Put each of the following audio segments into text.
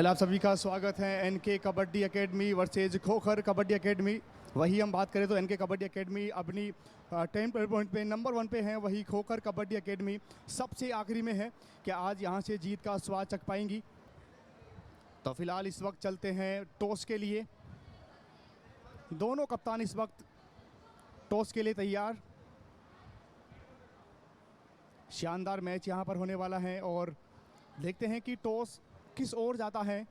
आप सभी का स्वागत है NK kabaddi academy versus Khokhar kabaddi academy. वही हम बात करें तो एनके कबड्डी एकेडमी अपनी 10 पॉइंट पे नंबर 1 पे है, वही खोखर कबड्डी एकेडमी सबसे आखिरी में है कि आज यहां से जीत का स्वाद चख पाएंगी। तो फिलहाल इस वक्त चलते हैं टॉस के लिए। दोनों कप्तान इस वक्त टॉस के लिए तैयार। शानदार मैच यहां पर होने वाला है और देखते हैं कि टॉस किस ओर जाता है।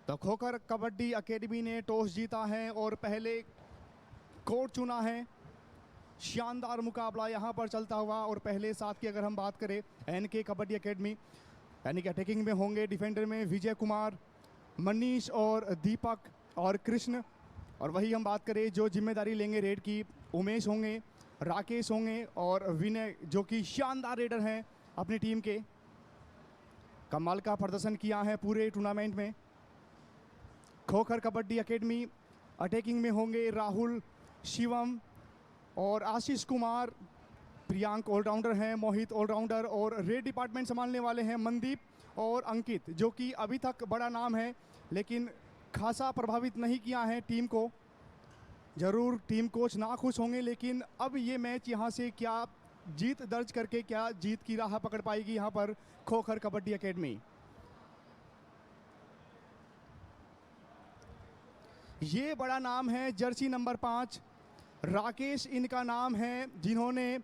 तो खोखर कबड्डी एकेडमी ने टॉस जीता है और पहले कोर्ट चुना है। शानदार मुकाबला यहां पर चलता हुआ और पहले साथ की अगर हम बात करें एनके कबड्डी एकेडमी यानी कि अटैकिंग में होंगे डिफेंडर में विजय कुमार, मनीष और दीपक और कृष्ण। और वही हम बात करें जो जिम्मेदारी लेंगे रेड की, उमेश होंगे, राकेश होंगे और विनय जो कि शानदार रेडर हैं अपनी टीम के। कमाल का प्रदर्शन किया है पूरे टूर्नामेंट में। खोखर कबड्डी एकेडमी अटैकिंग में होंगे राहुल, शिवम और आशीष कुमार। प्रियांक ऑलराउंडर हैं, मोहित ऑलराउंडर और रेड डिपार्टमेंट संभालने वाले हैं मनदीप और अंकित, जो कि अभी तक बड़ा नाम है लेकिन खासा प्रभावित नहीं किया है टीम को। जरूर टीम कोच ना खुश होंगे लेकिन अब ये मैच यहाँ से क्या जीत दर्ज करके क्या जीत की राह पकड़ पाएगी यहाँ पर खोखर कबड्डी एकेडमी। ये बड़ा नाम है जर्सी नंबर 5 राकेश इनका नाम है, जिन्होंने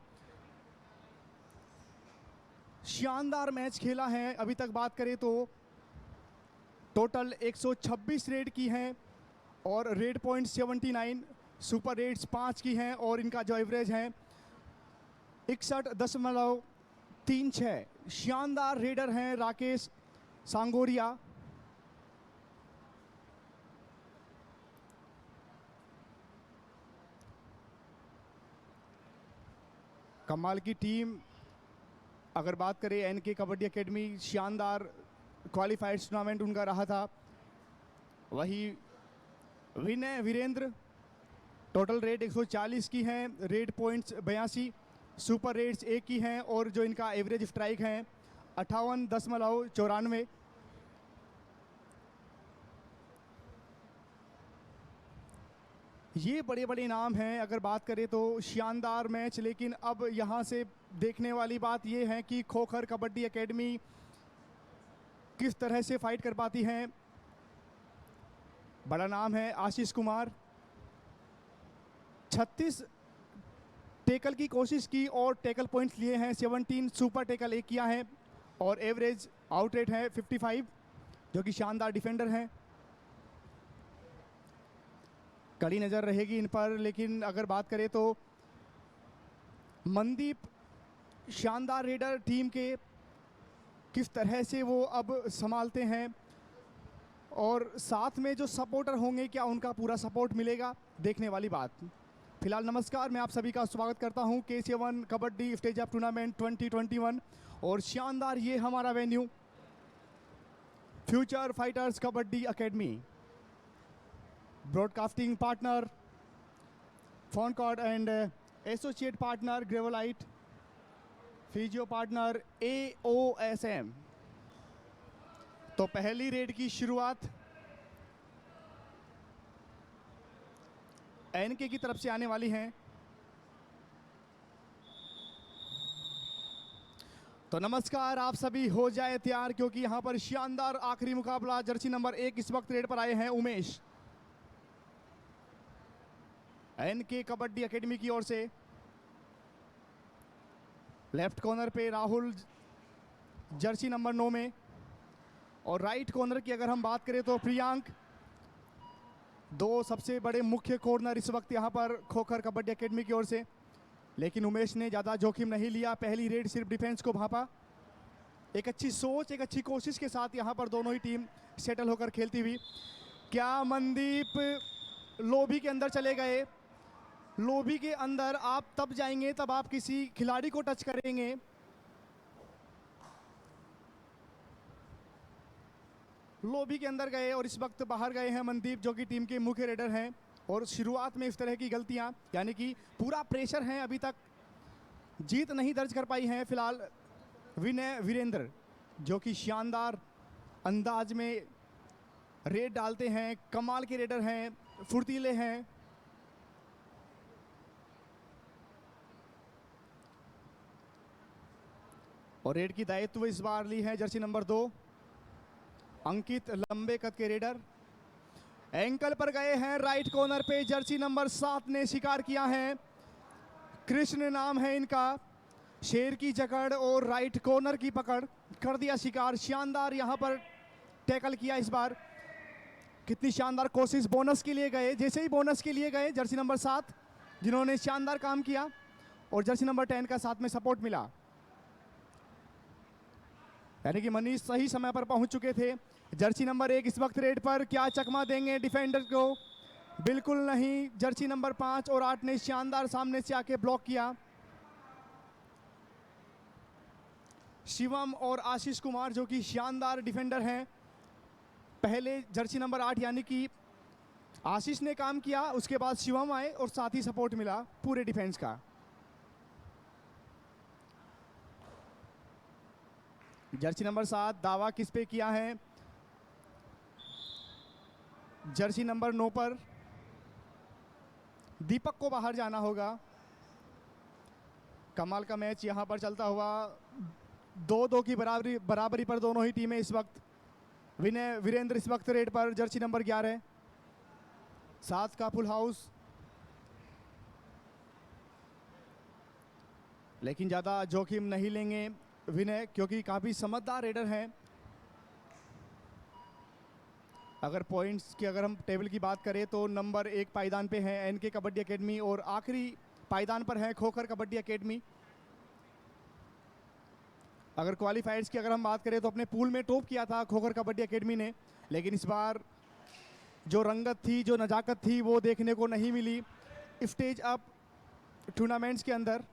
शानदार मैच खेला है। अभी तक बात करें तो टोटल 126 रेड की हैं और रेड पॉइंट 79, सुपर रेड्स 5 की हैं और इनका जो एवरेज है 61.36। शानदार रेडर हैं राकेश सांगोरिया। कमाल की टीम। अगर बात करें एनके कबड्डी एकेडमी, शानदार क्वालिफाइड टूर्नामेंट उनका रहा था। वही विनय वीरेंद्र, टोटल रेड 140 की हैं, रेड पॉइंट्स 82, सुपर रेड्स 1 की हैं और जो इनका एवरेज स्ट्राइक है 58.94। ये बड़े बड़े नाम हैं। अगर बात करें तो शानदार मैच, लेकिन अब यहाँ से देखने वाली बात ये है कि खोखर कबड्डी एकेडमी किस तरह से फाइट कर पाती हैं। बड़ा नाम है आशीष कुमार, 36 टेकल की कोशिश की और टेकल पॉइंट्स लिए हैं 17, सुपर टेकल 1 किया है और एवरेज आउट रेट है 55, जो कि शानदार डिफेंडर हैं। कड़ी नज़र रहेगी इन पर। लेकिन अगर बात करें तो मनदीप शानदार रेडर टीम के, किस तरह से वो अब संभालते हैं और साथ में जो सपोर्टर होंगे क्या उनका पूरा सपोर्ट मिलेगा, देखने वाली बात। फिलहाल नमस्कार, मैं आप सभी का स्वागत करता हूं KC1 kabaddi stage up tournament 2021 और शानदार ये हमारा venue future fighters kabaddi academy. Broadcasting partner FanCode and associate partner Gravelite, physio partner AOSM। तो पहली रेड की शुरुआत एनके की तरफ से आने वाली है। तो नमस्कार, आप सभी हो जाए तैयार क्योंकि यहां पर शानदार आखिरी मुकाबला। जर्सी नंबर 1 इस वक्त रेड पर आए हैं उमेश, एनके कबड्डी एकेडमी की ओर से। लेफ्ट कॉर्नर पे राहुल जर्सी नंबर 9 में और राइट कॉर्नर की अगर हम बात करें तो प्रियांक। दो सबसे बड़े मुख्य कॉर्नर इस वक्त यहां पर खोखर कबड्डी एकेडमी की ओर से, लेकिन उमेश ने ज़्यादा जोखिम नहीं लिया। पहली रेड सिर्फ डिफेंस को भांपा। एक अच्छी सोच, एक अच्छी कोशिश के साथ यहां पर दोनों ही टीम सेटल होकर खेलती हुई। क्या मनदीप लोबी के अंदर चले गए? लोबी के अंदर आप तब जाएंगे तब आप किसी खिलाड़ी को टच करेंगे। लॉबी के अंदर गए और इस वक्त बाहर गए हैं मनदीप, जो कि टीम के मुख्य रेडर हैं। और शुरुआत में इस तरह की गलतियां, यानी कि पूरा प्रेशर है, अभी तक जीत नहीं दर्ज कर पाई हैं फिलहाल विनय वीरेंद्र, जो कि शानदार अंदाज में रेड डालते हैं, कमाल के रेडर हैं, फुर्तीले हैं। और रेड की दायित्व इस बार ली है जर्सी नंबर 2 अंकित, लंबे कद के रेडर। एंकल पर गए हैं, राइट कॉर्नर पे जर्सी नंबर 7 ने शिकार किया है। कृष्ण नाम है इनका। शेर की जकड़ और राइट कॉर्नर की पकड़, कर दिया शिकार। शानदार यहां पर टैकल किया इस बार। कितनी शानदार कोशिश, बोनस के लिए गए, जैसे ही बोनस के लिए गए जर्सी नंबर 7, जिन्होंने शानदार काम किया, और जर्सी नंबर 10 का साथ में सपोर्ट मिला। यानी कि मनीष सही समय पर पहुंच चुके थे। जर्सी नंबर 1 इस वक्त रेड पर, क्या चकमा देंगे डिफेंडर को? बिल्कुल नहीं। जर्सी नंबर 5 और 8 ने शानदार सामने से आके ब्लॉक किया। शिवम और आशीष कुमार, जो कि शानदार डिफेंडर हैं, पहले जर्सी नंबर 8 यानी कि आशीष ने काम किया, उसके बाद शिवम आए और साथ ही सपोर्ट मिला पूरे डिफेंस का। जर्सी नंबर 7 दावा किस पे किया है? जर्सी नंबर 9 पर दीपक को बाहर जाना होगा। कमाल का मैच यहां पर चलता हुआ, 2-2 की बराबरी पर दोनों ही टीमें इस वक्त। विनय वीरेंद्र इस वक्त रेड पर, जर्सी नंबर 11 7 का फुल हाउस, लेकिन ज़्यादा जोखिम नहीं लेंगे विनय, क्योंकि काफ़ी समझदार रेडर हैं। अगर पॉइंट्स की हम टेबल की बात करें तो नंबर 1 पायदान पे है एनके कबड्डी एकेडमी, और आखिरी पायदान पर है खोखर कबड्डी एकेडमी। अगर क्वालिफायर्स की हम बात करें तो अपने पूल में टॉप किया था खोखर कबड्डी एकेडमी ने, लेकिन इस बार जो रंगत थी, जो नजाकत थी, वो देखने को नहीं मिली स्टेज अप टूर्नामेंट्स के अंदर।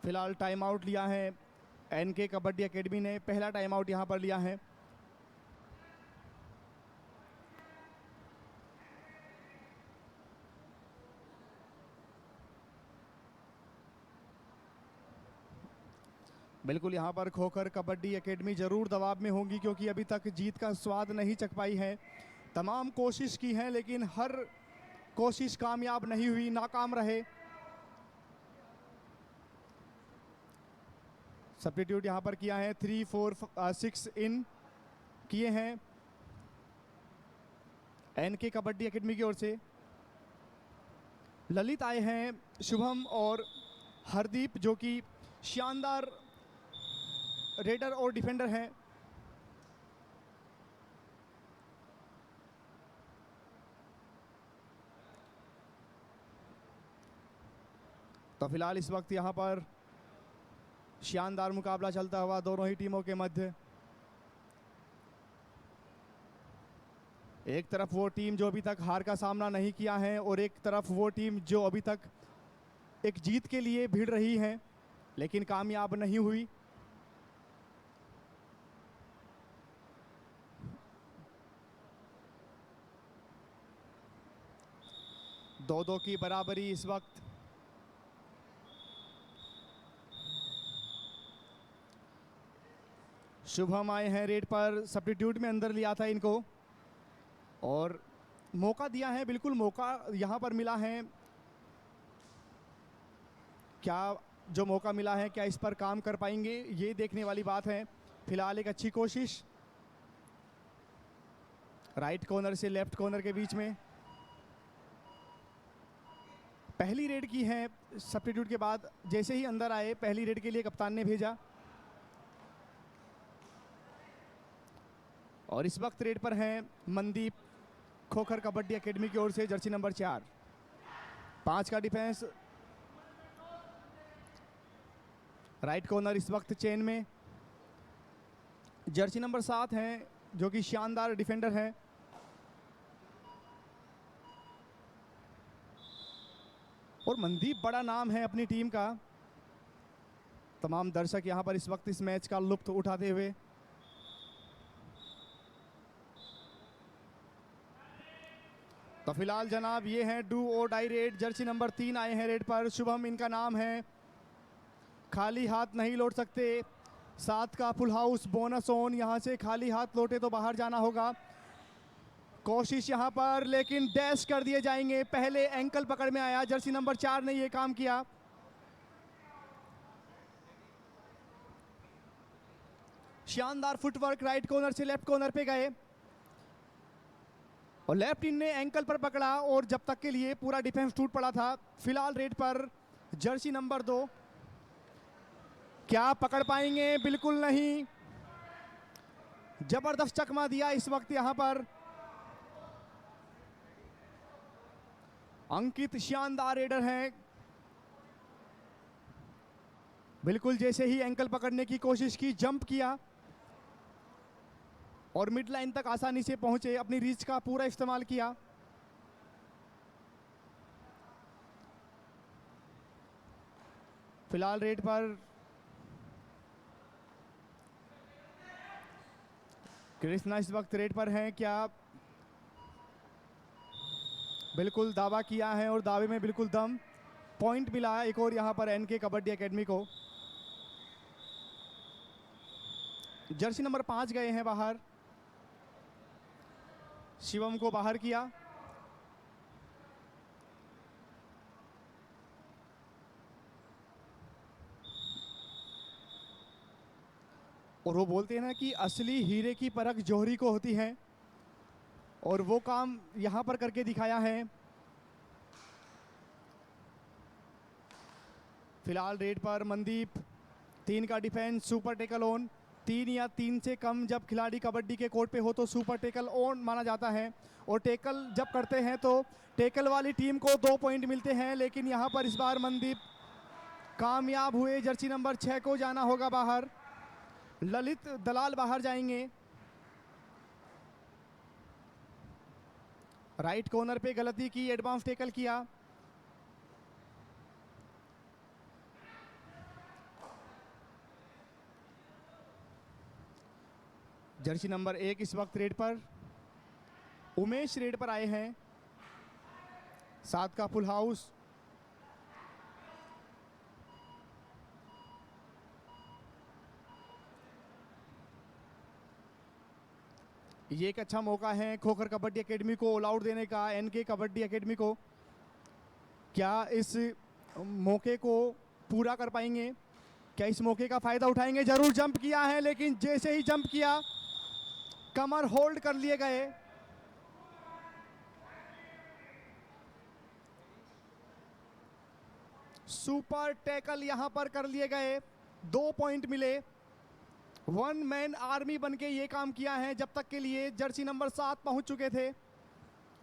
फिलहाल टाइम आउट लिया है एनके कबड्डी एकेडमी ने, पहला टाइम आउट यहां पर लिया है। बिल्कुल यहां पर खोखर कबड्डी एकेडमी जरूर दबाव में होंगी, क्योंकि अभी तक जीत का स्वाद नहीं चख पाई है। तमाम कोशिश की है, लेकिन हर कोशिश कामयाब नहीं हुई, नाकाम रहे। सब्स्टिट्यूट यहां पर किया है, 3, 4, 6 इन किए हैं एनके कबड्डी एकेडमी की ओर से। ललित आए हैं, शुभम और हरदीप, जो कि शानदार रेडर और डिफेंडर हैं। तो फिलहाल इस वक्त यहां पर शानदार मुकाबला चलता हुआ दोनों ही टीमों के मध्य। एक तरफ वो टीम जो अभी तक हार का सामना नहीं किया है, और एक तरफ वो टीम जो अभी तक एक जीत के लिए भिड़ रही है, लेकिन कामयाब नहीं हुई। दो दो की बराबरी इस वक्त। शुभम आए हैं रेड पर, सब्स्टिट्यूट में अंदर लिया था इनको और मौका दिया है। बिल्कुल मौका यहां पर मिला है। क्या जो मौका मिला है, क्या इस पर काम कर पाएंगे, ये देखने वाली बात है। फिलहाल एक अच्छी कोशिश राइट कॉर्नर से लेफ्ट कॉर्नर के बीच में। पहली रेड की है सब्स्टिट्यूट के बाद, जैसे ही अंदर आए पहली रेड के लिए कप्तान ने भेजा। और इस वक्त रेड पर हैं मनदीप, खोखर कबड्डी एकेडमी की ओर से, जर्सी नंबर 4। 5 का डिफेंस, राइट कॉर्नर इस वक्त चेन में। जर्सी नंबर 7 हैं, जो कि शानदार डिफेंडर हैं। और मनदीप बड़ा नाम है अपनी टीम का। तमाम दर्शक यहां पर इस वक्त इस मैच का लुत्फ उठाते हुए। तो फिलहाल जनाब ये हैं डू और डाई रेड, जर्सी नंबर 3 आए हैं रेड पर, शुभम इनका नाम है। खाली हाथ नहीं लौट सकते, 7 का फुल हाउस बोनस ऑन, यहां से खाली हाथ लौटे तो बाहर जाना होगा। कोशिश यहां पर, लेकिन डैश कर दिए जाएंगे। पहले एंकल पकड़ में आया, जर्सी नंबर 4 ने ये काम किया। शानदार फुटवर्क, राइट कॉर्नर से लेफ्ट कॉर्नर पे गए और लेफ्ट इन ने एंकल पर पकड़ा और जब तक के लिए पूरा डिफेंस टूट पड़ा था। फिलहाल रेड पर जर्सी नंबर 2, क्या पकड़ पाएंगे? बिल्कुल नहीं, जबरदस्त चकमा दिया इस वक्त यहां पर अंकित। शानदार रेडर हैं, बिल्कुल जैसे ही एंकल पकड़ने की कोशिश की, जंप किया और मिड लाइन तक आसानी से पहुंचे, अपनी रीच का पूरा इस्तेमाल किया। फिलहाल रेड पर कृष्णा इस वक्त रेड पर हैं, क्या बिल्कुल दावा किया है और दावे में बिल्कुल दम। पॉइंट मिला है एक और यहां पर एनके कबड्डी एकेडमी को। जर्सी नंबर 5 गए हैं बाहर, शिवम को बाहर किया। और वो बोलते हैं ना कि असली हीरे की परख जौहरी को होती है, और वो काम यहां पर करके दिखाया है। फिलहाल रेड पर मनदीप, 3 का डिफेंस, सुपर टेकल ऑन। 3 या 3 से कम जब खिलाड़ी कबड्डी के कोर्ट पे हो तो सुपर टेकल ऑन माना जाता है, और टेकल जब करते हैं तो टेकल वाली टीम को 2 पॉइंट मिलते हैं। लेकिन यहां पर इस बार मनदीप कामयाब हुए, जर्सी नंबर 6 को जाना होगा बाहर। ललित दलाल बाहर जाएंगे। राइट कॉर्नर पे गलती की, एडवांस टेकल किया। जर्सी नंबर 1 इस वक्त रेड पर, उमेश रेड पर आए हैं। 7 का फुल हाउस, ये एक अच्छा मौका है खोखर कबड्डी एकेडमी को ऑल आउट देने का, एनके कबड्डी एकेडमी को। क्या इस मौके को पूरा कर पाएंगे? क्या इस मौके का फायदा उठाएंगे? जरूर जंप किया है, लेकिन जैसे ही जंप किया कमर होल्ड कर लिए गए। सुपर टैकल यहां पर कर लिए गए, 2 पॉइंट मिले। 1 मैन आर्मी बनके ये काम किया है जब तक के लिए जर्सी नंबर 7 पहुंच चुके थे।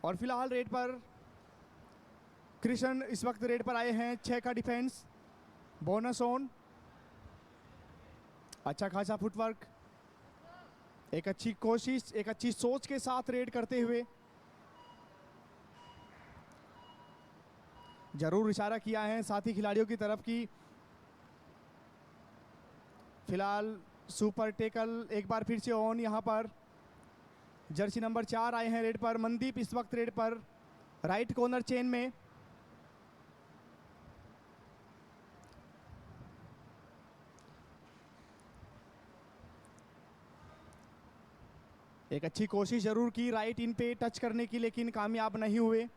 और फिलहाल रेड पर कृष्ण इस वक्त रेड पर आए हैं। 6 का डिफेंस, बोनस ऑन, अच्छा खासा फुटवर्क, एक अच्छी कोशिश, एक अच्छी सोच के साथ रेड करते हुए। जरूर इशारा किया है साथी खिलाड़ियों की तरफ की। फिलहाल सुपर टेकल एक बार फिर से ऑन यहां पर। जर्सी नंबर 4 आए हैं रेड पर, मनदीप इस वक्त रेड पर, राइट कॉर्नर चेन में। एक अच्छी कोशिश जरूर की राइट इन पे टच करने की, लेकिन कामयाब नहीं हुए।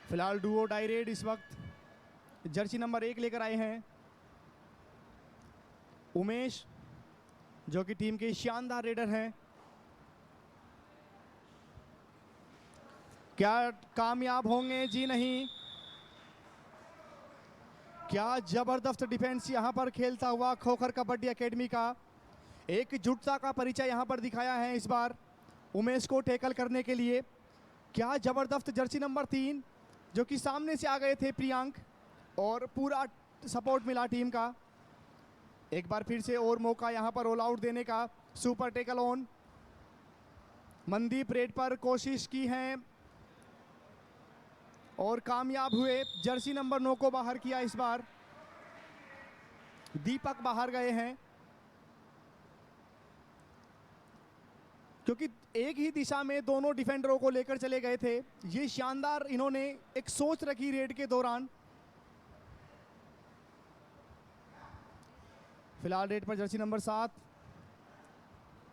फिलहाल डुओ डाई रेड इस वक्त जर्सी नंबर 1 लेकर आए हैं उमेश, जो कि टीम के शानदार रेडर हैं। क्या कामयाब होंगे? जी नहीं। क्या जबरदस्त डिफेंस यहां पर खेलता हुआ खोखर कबड्डी एकेडमी का एकजुटता का परिचय यहां पर दिखाया है इस बार उमेश को टैकल करने के लिए। क्या जबरदस्त जर्सी नंबर 3, जो कि सामने से आ गए थे प्रियांक, और पूरा सपोर्ट मिला टीम का। एक बार फिर से और मौका यहां पर ऑल आउट देने का। Super tackle on, Mandeep red पर कोशिश की है, और कामयाब हुए। जर्सी नंबर 9 को बाहर किया इस बार। दीपक बाहर गए हैं क्योंकि एक ही दिशा में दोनों डिफेंडरों को लेकर चले गए थे। ये शानदार इन्होंने एक सोच रखी रेड के दौरान। फिलहाल रेड पर जर्सी नंबर 7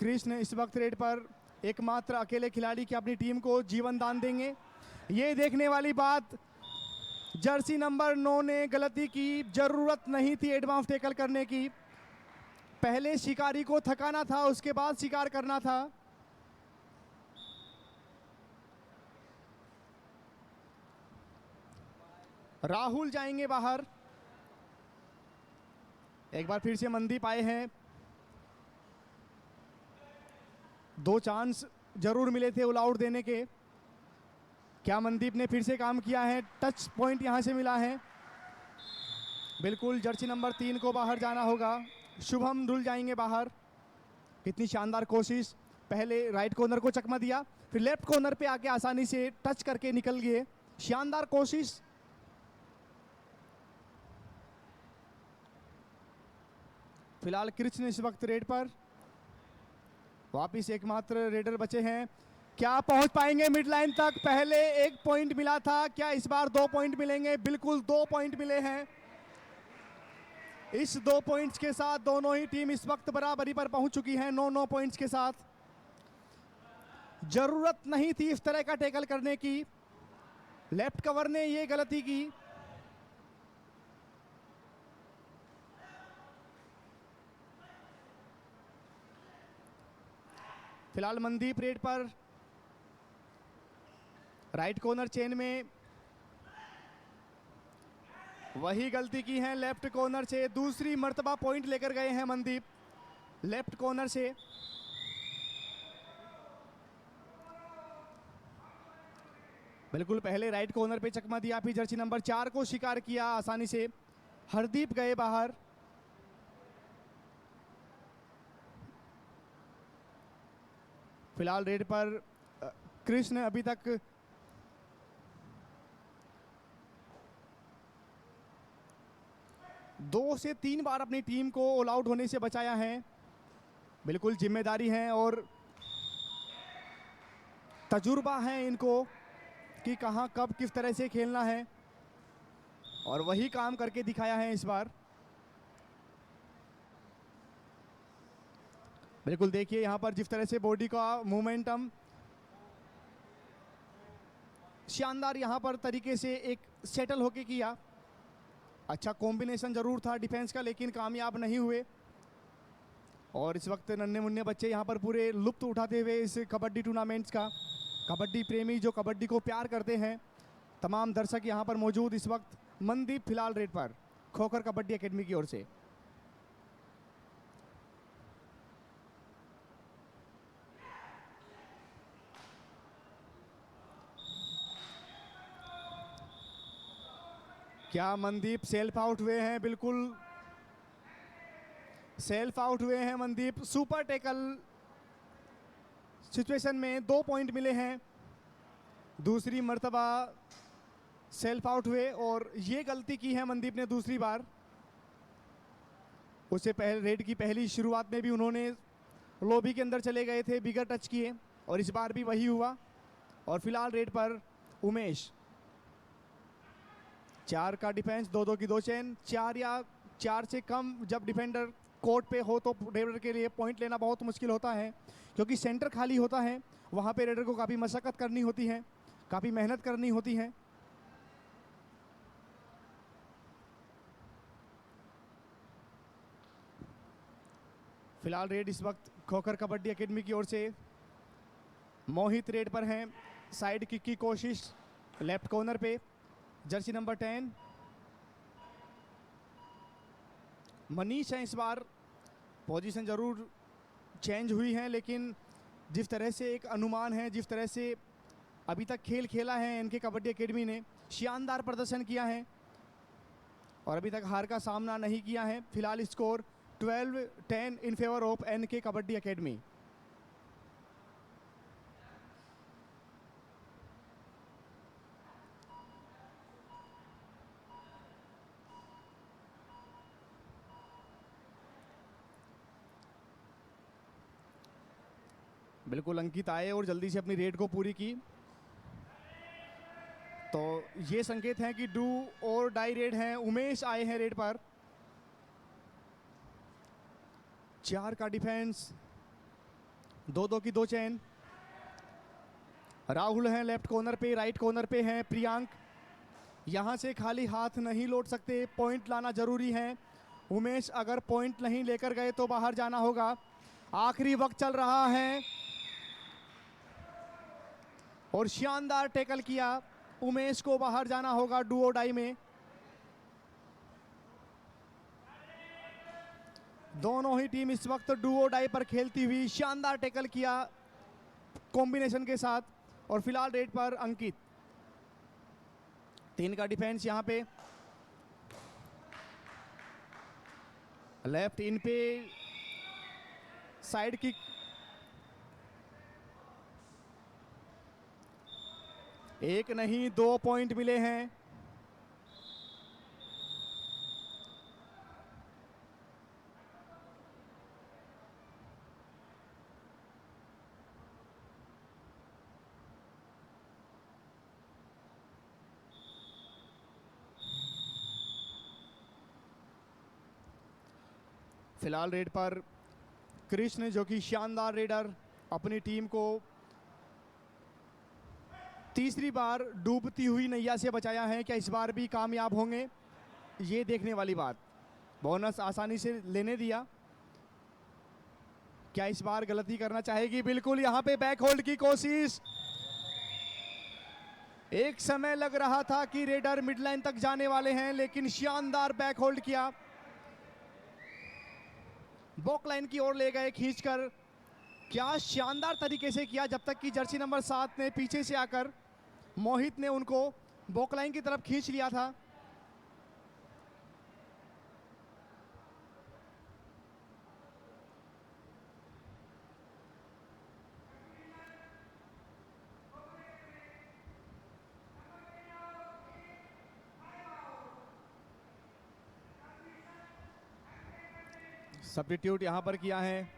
कृष्ण इस वक्त रेड पर एकमात्र अकेले खिलाड़ी की अपनी टीम को जीवन दान देंगे। ये देखने वाली बात, जर्सी नंबर 9 ने गलती की, जरूरत नहीं थी एडवांस टैकल करने की। पहले शिकारी को थकाना था, उसके बाद शिकार करना था। राहुल जाएंगे बाहर। एक बार फिर से मनदीप आए हैं। 2 चांस जरूर मिले थे ऑल आउट देने के। क्या मनदीप ने फिर से काम किया है? टच पॉइंट यहां से मिला है। बिल्कुल जर्सी नंबर 3 को बाहर जाना होगा। शुभम धुल जाएंगे बाहर। कितनी शानदार कोशिश। पहले राइट कॉर्नर को चकमा दिया, फिर लेफ्ट कॉर्नर पे आके आसानी से टच करके निकल गए। शानदार कोशिश। फिलहाल कृष्ण इस वक्त रेड पर। वापिस एकमात्र रेडर बचे हैं। क्या पहुंच पाएंगे मिड लाइन तक? पहले 1 पॉइंट मिला था, क्या इस बार 2 पॉइंट मिलेंगे? बिल्कुल 2 पॉइंट मिले हैं। इस 2 पॉइंट्स के साथ दोनों ही टीम इस वक्त बराबरी पर पहुंच चुकी हैं, 9-9 पॉइंट्स के साथ। जरूरत नहीं थी इस तरह का टैकल करने की। लेफ्ट कवर ने ये गलती की। फिलहाल मनदीप रेड पर। राइट कॉर्नर चेन में वही गलती की है लेफ्ट कॉर्नर से। दूसरी मर्तबा पॉइंट लेकर गए हैं मनदीप लेफ्ट कॉर्नर से। बिल्कुल पहले राइट कॉर्नर पे चकमा दिया, फिर जर्सी नंबर 4 को शिकार किया आसानी से। हरदीप गए बाहर। फिलहाल रेड पर कृष्ण अभी तक दो से 3 बार अपनी टीम को ऑल आउट होने से बचाया है। बिल्कुल जिम्मेदारी है और तजुर्बा है इनको कि कहां कब किस तरह से खेलना है, और वही काम करके दिखाया है इस बार। बिल्कुल देखिए यहां पर जिस तरह से बॉडी का मोमेंटम शानदार यहां पर तरीके से एक सेटल होके किया। अच्छा कॉम्बिनेशन जरूर था डिफेंस का, लेकिन कामयाब नहीं हुए। और इस वक्त नन्हे मुन्ने बच्चे यहां पर पूरे लुत्फ उठाते हुए इस कबड्डी टूर्नामेंट्स का। कबड्डी प्रेमी जो कबड्डी को प्यार करते हैं, तमाम दर्शक यहां पर मौजूद इस वक्त। मनदीप फिलहाल रेड पर खोखर कबड्डी एकेडमी की ओर से। क्या मनदीप सेल्फ आउट हुए हैं? बिल्कुल सेल्फ आउट हुए हैं मनदीप। सुपर टेकल सिचुएशन में 2 पॉइंट मिले हैं। दूसरी मर्तबा सेल्फ आउट हुए और ये गलती की है मनदीप ने दूसरी बार। उससे पहले रेड की पहली शुरुआत में भी उन्होंने लॉबी के अंदर चले गए थे, बिगर टच किए, और इस बार भी वही हुआ। और फिलहाल रेड पर उमेश। 4 का डिफेंस, 2-2 की 2 चेन। 4 या 4 से कम जब डिफेंडर कोर्ट पे हो तो रेडर के लिए पॉइंट लेना बहुत मुश्किल होता है, क्योंकि सेंटर खाली होता है। वहाँ पे रेडर को काफ़ी मशक्कत करनी होती है, काफ़ी मेहनत करनी होती है। फिलहाल रेड इस वक्त खोखर कबड्डी एकेडमी की ओर से मोहित रेड पर हैं। साइड किक की कोशिश लेफ्ट कॉर्नर पे। जर्सी नंबर 10 मनीष है इस बार। पोजीशन जरूर चेंज हुई है, लेकिन जिस तरह से एक अनुमान है, जिस तरह से अभी तक खेल खेला है एनके कबड्डी एकेडमी ने, शानदार प्रदर्शन किया है और अभी तक हार का सामना नहीं किया है। फिलहाल score 12-10 in favour of NK kabaddi academy. बिल्कुल अंकित आए और जल्दी से अपनी रेड को पूरी की। तो ये संकेत है कि डू और डाई रेड हैं। उमेश आए हैं रेड पर। 4 का डिफेंस, 2-2 की 2 चेन। राहुल हैं लेफ्ट कॉर्नर पे, राइट कॉर्नर पे हैं प्रियांक। यहां से खाली हाथ नहीं लौट सकते, पॉइंट लाना जरूरी है। उमेश अगर पॉइंट नहीं लेकर गए तो बाहर जाना होगा। आखिरी वक्त चल रहा है और शानदार टैकल किया। उमेश को बाहर जाना होगा डुओ डाई में। दोनों ही टीम इस वक्त डुओ डाई पर खेलती हुई शानदार टैकल किया कॉम्बिनेशन के साथ। और फिलहाल रेड पर अंकित। 3 का डिफेंस यहां पे, लेफ्ट इन पे साइड किक। एक नहीं 2 पॉइंट मिले हैं। फिलहाल रेड पर कृष्ण, जो कि शानदार रेडर, अपनी टीम को तीसरी बार डूबती हुई नैया से बचाया है। क्या इस बार भी कामयाब होंगे, ये देखने वाली बात। बोनस आसानी से लेने दिया। क्या इस बार गलती करना चाहेगी? बिल्कुल, यहां पे बैक होल्ड की कोशिश। एक समय लग रहा था कि रेडर मिड लाइन तक जाने वाले हैं, लेकिन शानदार बैक होल्ड किया। बॉक लाइन की ओर ले गए खींचकर। क्या शानदार तरीके से किया, जब तक कि जर्सी नंबर 7 ने पीछे से आकर मोहित ने उनको बॉक लाइन की तरफ खींच लिया था। सब्स्टिट्यूट यहां पर किया है,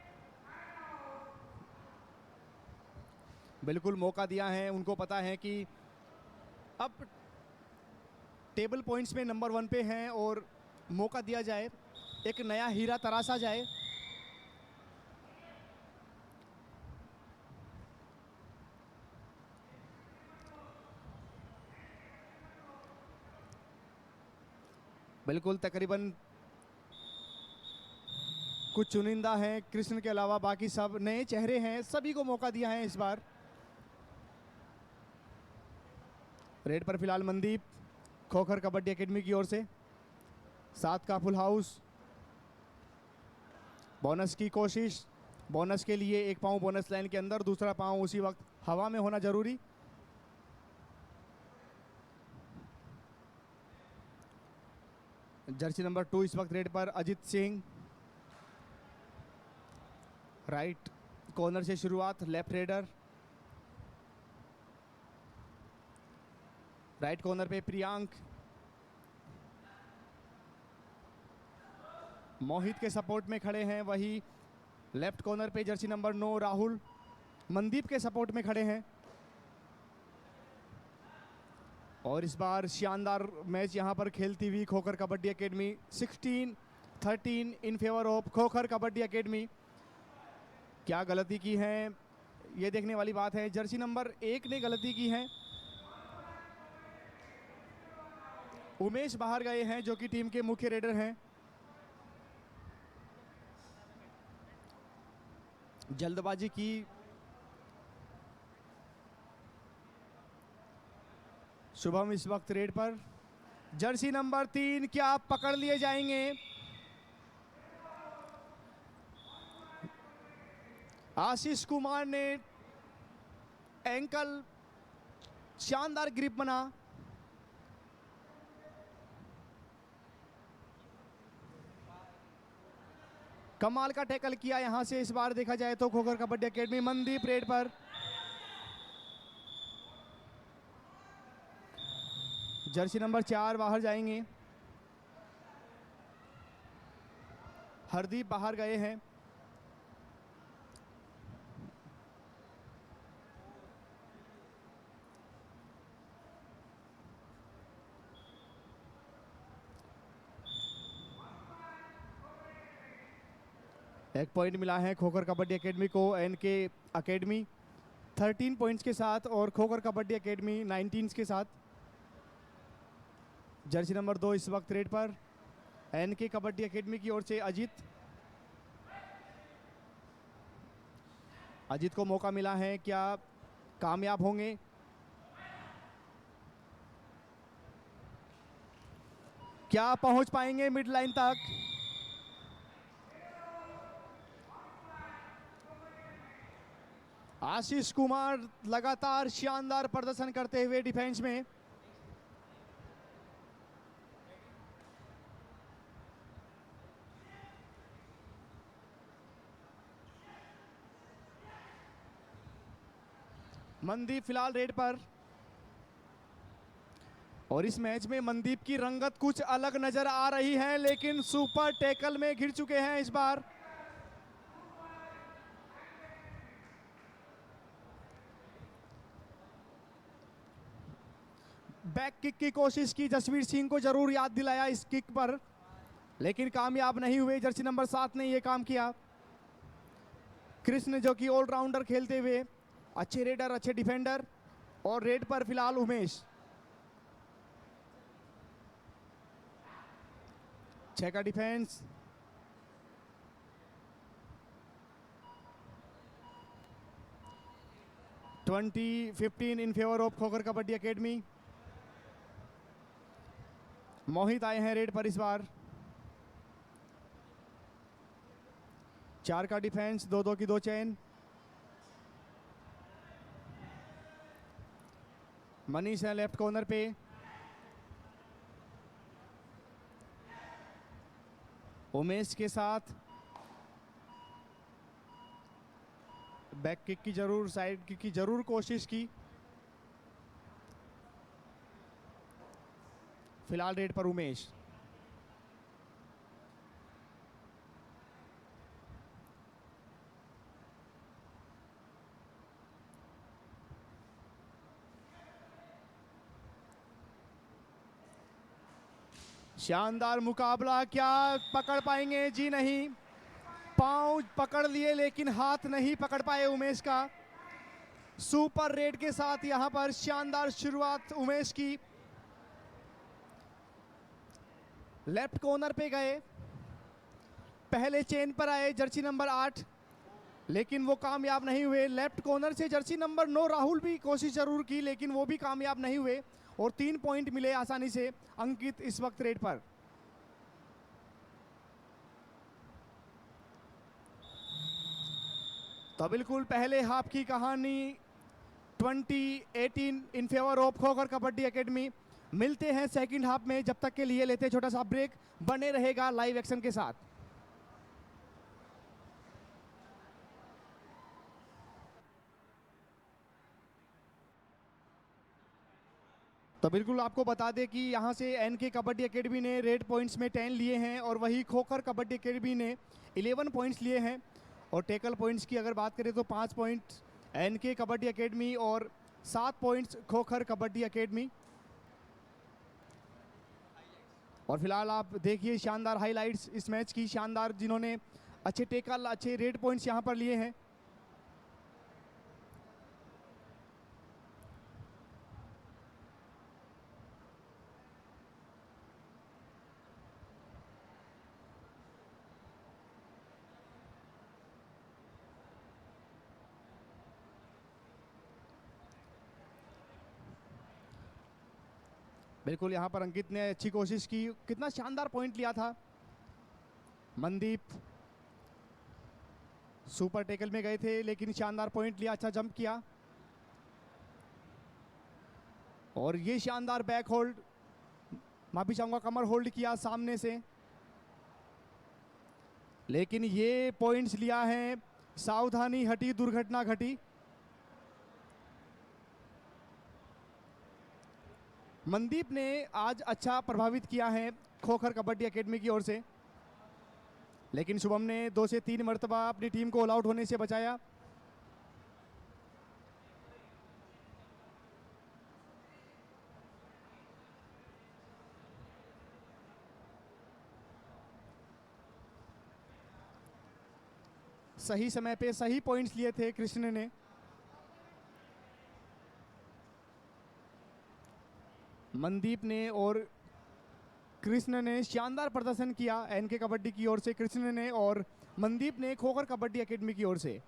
बिल्कुल मौका दिया है। उनको पता है कि अब टेबल पॉइंट्स में नंबर 1 पे हैं और मौका दिया जाए, एक नया हीरा तराशा जाए। बिल्कुल तकरीबन कुछ चुनिंदा हैं, कृष्ण के अलावा बाकी सब नए चेहरे हैं। सभी को मौका दिया है इस बार। रेड पर फिलहाल मनदीप, खोखर कबड्डी एकेडमी की ओर से। 7 का फुल हाउस। बोनस की कोशिश। बोनस के लिए एक पांव बोनस लाइन के अंदर, दूसरा पांव उसी वक्त हवा में होना जरूरी। जर्सी नंबर 2 इस वक्त रेड पर अजित सिंह। राइट कॉर्नर से शुरुआत, लेफ्ट रेडर। राइट कॉर्नर पे प्रियांक। मोहित के सपोर्ट में खड़े हैं, वही लेफ्ट कॉर्नर पे जर्सी नंबर 9 राहुल मनदीप के सपोर्ट में खड़े हैं। और इस बार शानदार मैच यहां पर खेलती हुई Khokhar kabaddi academy. 16-13 in favour of Khokhar kabaddi academy. क्या गलती की है, ये देखने वाली बात है। जर्सी नंबर 1 ने गलती की है। उमेश बाहर गए हैं, जो कि टीम के मुख्य रेडर हैं। जल्दबाजी की। शुभम इस वक्त रेड पर। जर्सी नंबर 3, क्या पकड़ लिए जाएंगे? आशीष कुमार ने एंकल, शानदार ग्रिप बना। कमाल का टैकल किया यहां से इस बार देखा जाए तो खोखर कबड्डी एकेडमी। मनदीप रेड पर। जर्सी नंबर 4 बाहर जाएंगे। हरदीप बाहर गए हैं। एक पॉइंट मिला है खोखर कबड्डी एकेडमी को। एनके एकेडमी 13 पॉइंट्स के साथ और खोखर कबड्डी एकेडमी 19 के साथ। जर्सी नंबर 2 इस वक्त रेड पर। एनके कबड्डी एकेडमी की ओर से अजीत। अजीत को मौका मिला है, क्या कामयाब होंगे? क्या पहुंच पाएंगे मिड लाइन तक? आशीष कुमार लगातार शानदार प्रदर्शन करते हुए डिफेंस में। मनदीप फिलहाल रेड पर। और इस मैच में मनदीप की रंगत कुछ अलग नजर आ रही है, लेकिन सुपर टैकल में घिर चुके हैं इस बार। बैक किक की कोशिश की, जसवीर सिंह को जरूर याद दिलाया इस किक पर, लेकिन कामयाब नहीं हुए। जर्सी नंबर 7 ने यह काम किया। कृष्ण जो कि ऑलराउंडर खेलते हुए, अच्छे रेडर, अच्छे डिफेंडर। और रेड पर फिलहाल उमेश। 6 का defence. Twenty 15 in favour of Khokhar kabaddi academy. Mohit आए हैं रेड पर इस बार। 4 का डिफेंस, 2-2 की 2 चेन। मनीष है लेफ्ट कॉर्नर पे। उमेश के साथ बैक किक की जरूर, साइड किक की जरूर कोशिश की। फिलहाल रेड पर उमेश। शानदार मुकाबला, क्या पकड़ पाएंगे? जी नहीं, पांव पकड़ लिए लेकिन हाथ नहीं पकड़ पाए उमेश का। सुपर रेड के साथ यहां पर शानदार शुरुआत उमेश की। लेफ्ट कॉर्नर पे गए, पहले चेन पर आए जर्सी नंबर 8, लेकिन वो कामयाब नहीं हुए। लेफ्ट कॉर्नर से जर्सी नंबर 9 राहुल भी कोशिश जरूर की, लेकिन वो भी कामयाब नहीं हुए। और 3 पॉइंट मिले आसानी से। अंकित इस वक्त रेड पर। तो बिल्कुल पहले हाफ की कहानी 20-18 इन favour of Khokhar kabaddi academy. मिलते हैं सेकंड हाफ में, जब तक के लिए लेते हैं छोटा सा ब्रेक। बने रहेगा लाइव एक्शन के साथ। तो बिल्कुल आपको बता दें कि यहां से एनके कबड्डी एकेडमी ने रेड पॉइंट्स में 10 लिए हैं और वही खोखर कबड्डी एकेडमी ने 11 पॉइंट्स लिए हैं। और टेकल पॉइंट्स की अगर बात करें तो 5 पॉइंट एनके कबड्डी एकेडमी और 7 पॉइंट्स खोखर कबड्डी एकेडमी। और फिलहाल आप देखिए शानदार हाइलाइट्स इस मैच की। शानदार, जिन्होंने अच्छे टेकल, अच्छे रेड पॉइंट्स यहां पर लिए हैं। बिल्कुल यहां पर अंकित ने अच्छी कोशिश की, कितना शानदार पॉइंट लिया था। मनदीप सुपर टेकल में गए थे, लेकिन शानदार पॉइंट लिया, अच्छा जंप किया। और ये शानदार बैक होल्ड, माफी चाहूंगा, कमर होल्ड किया सामने से। लेकिन ये पॉइंट्स लिया है, सावधानी हटी, दुर्घटना घटी। मनदीप ने आज अच्छा प्रभावित किया है खोखर कबड्डी एकेडमी की ओर से, लेकिन शुभम ने 2 से 3 मरतबा अपनी टीम को ऑल आउट होने से बचाया। सही समय पे सही पॉइंट्स लिए थे कृष्ण ने। मनदीप ने और कृष्ण ने शानदार प्रदर्शन किया एनके कबड्डी की ओर से, कृष्ण ने और मनदीप ने खोखर कबड्डी एकेडमी की ओर से।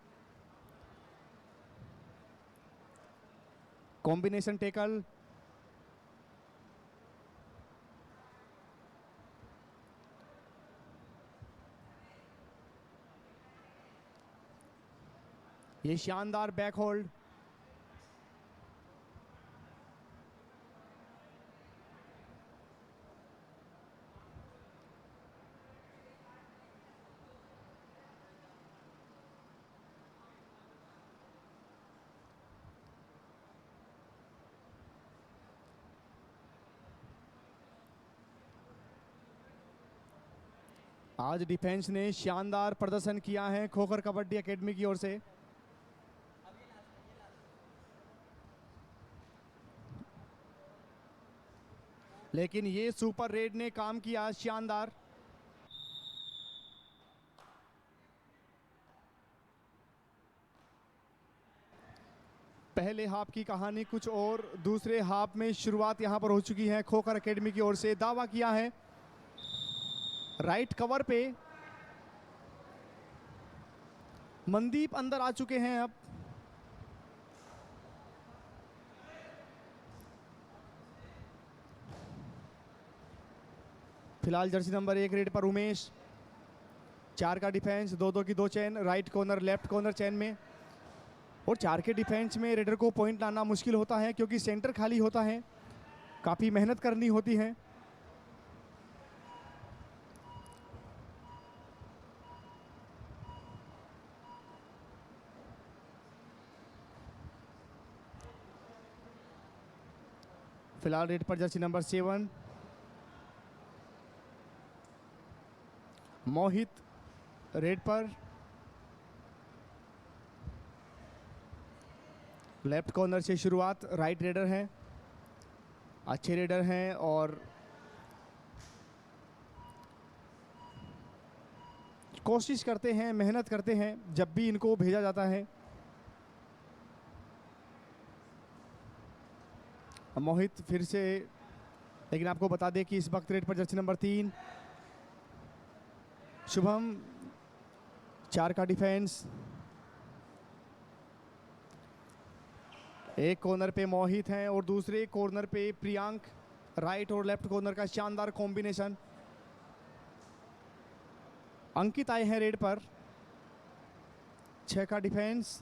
कॉम्बिनेशन टेकल, ये शानदार बैक होल्ड, आज डिफेंस ने शानदार प्रदर्शन किया है खोखर कबड्डी एकेडमी की ओर से। लेकिन ये सुपर रेड ने काम किया शानदार। पहले हाफ की कहानी कुछ और, दूसरे हाफ में शुरुआत यहां पर हो चुकी है खोखर एकेडमी की ओर से। दावा किया है राइट कवर पे, मनदीप अंदर आ चुके हैं अब। फिलहाल जर्सी नंबर 1 रेड पर उमेश, 4 का डिफेंस, 2-2 की 2 chain, right corner left corner chain में। और 4 के डिफेंस में रेडर को पॉइंट लाना मुश्किल होता है क्योंकि सेंटर खाली होता है, काफ़ी मेहनत करनी होती है। फिलहाल रेड पर जर्सी नंबर 7 मोहित, रेड पर लेफ्ट कॉर्नर से शुरुआत, राइट रेडर हैं, अच्छे रेडर हैं और कोशिश करते हैं, मेहनत करते हैं जब भी इनको भेजा जाता है। मोहित फिर से, लेकिन आपको बता दें कि इस वक्त रेड पर जर्सी नंबर 3 शुभम, 4 का डिफेंस, एक कॉर्नर पे मोहित हैं और दूसरे कॉर्नर पे प्रियांक, राइट और लेफ्ट कॉर्नर का शानदार कॉम्बिनेशन। अंकित आए हैं रेड पर, 6 का डिफेंस,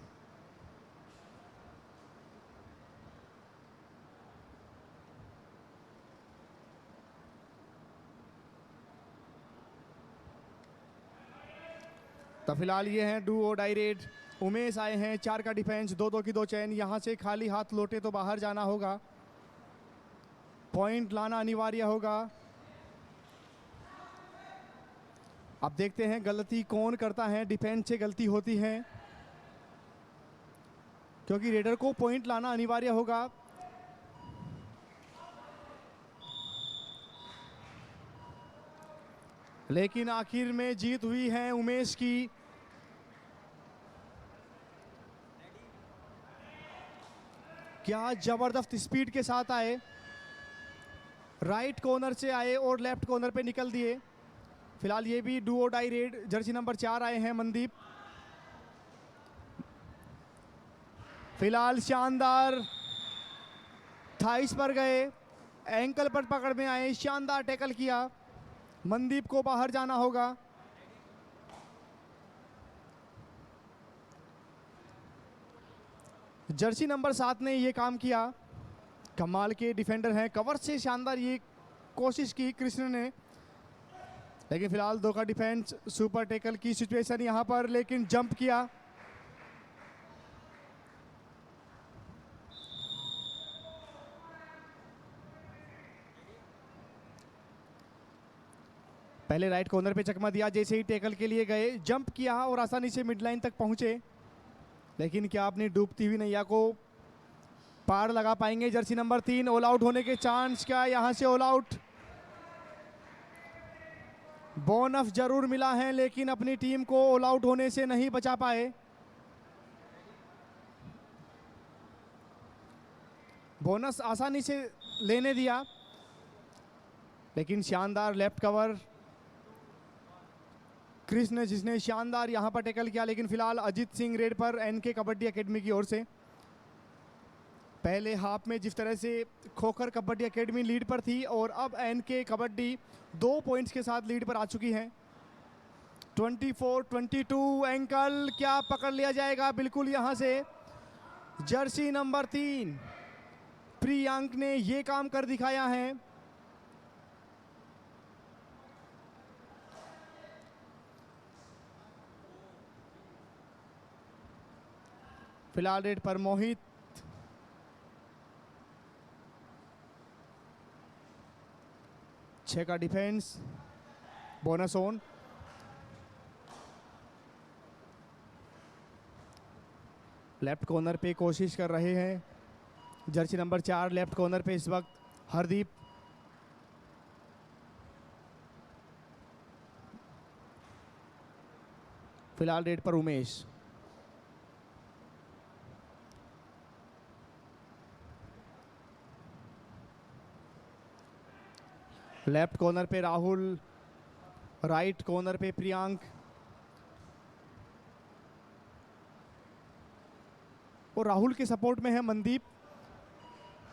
तो फिलहाल ये हैं डू और डाई रेड। उमेश आए हैं, 4 का डिफेंस, 2-2 की 2 चैन, यहाँ से खाली हाथ लौटे तो बाहर जाना होगा, पॉइंट लाना अनिवार्य होगा। अब देखते हैं गलती कौन करता है, डिफेंस से गलती होती है क्योंकि रेडर को पॉइंट लाना अनिवार्य होगा। लेकिन आखिर में जीत हुई है उमेश की। क्या जबरदस्त स्पीड के साथ आए, राइट कॉर्नर से आए और लेफ्ट कॉर्नर पे निकल दिए। फिलहाल ये भी डू और डाई रेड, जर्सी नंबर 4 आए हैं मनदीप। फिलहाल शानदार थाइस पर गए, एंकल पर पकड़ में आए, शानदार टैकल किया, मनदीप को बाहर जाना होगा। जर्सी नंबर 7 ने ये काम किया, कमाल के डिफेंडर हैं, कवर से शानदार ये कोशिश की कृष्ण ने, लेकिन फिलहाल 2 का डिफेंस, सुपर टैकल की सिचुएशन यहां पर, लेकिन जंप किया। पहले राइट कॉर्नर पे चकमा दिया, जैसे ही टैकल के लिए गए जंप किया और आसानी से मिड लाइन तक पहुंचे, लेकिन क्या अपनी डूबती हुई नैया को पार लगा पाएंगे जर्सी नंबर 3? ऑल आउट होने के चांस, क्या यहां से ऑल आउट? बोनस जरूर मिला है लेकिन अपनी टीम को ऑल आउट होने से नहीं बचा पाए। बोनस आसानी से लेने दिया लेकिन शानदार लेफ्ट कवर क्रिस ने, जिसने शानदार यहां पर टैकल किया। लेकिन फिलहाल अजीत सिंह रेड पर एनके कबड्डी एकेडमी की ओर से। पहले हाफ में जिस तरह से खोखर कबड्डी एकेडमी लीड पर थी और अब एनके कबड्डी 2 पॉइंट्स के साथ लीड पर आ चुकी है। 24-22 एंकल क्या पकड़ लिया जाएगा? बिल्कुल यहां से जर्सी नंबर 3 प्रियांक ने ये काम कर दिखाया है। फिलहाल रेड पर मोहित, छह का defence, bonus on. Left corner पे कोशिश कर रहे हैं जर्सी नंबर 4 लेफ्ट कॉर्नर पे इस वक्त हरदीप। फिलहाल रेड पर उमेश। लेफ्ट कॉर्नर पे राहुल, राइट कॉर्नर पे प्रियांक और राहुल के सपोर्ट में है मनदीप।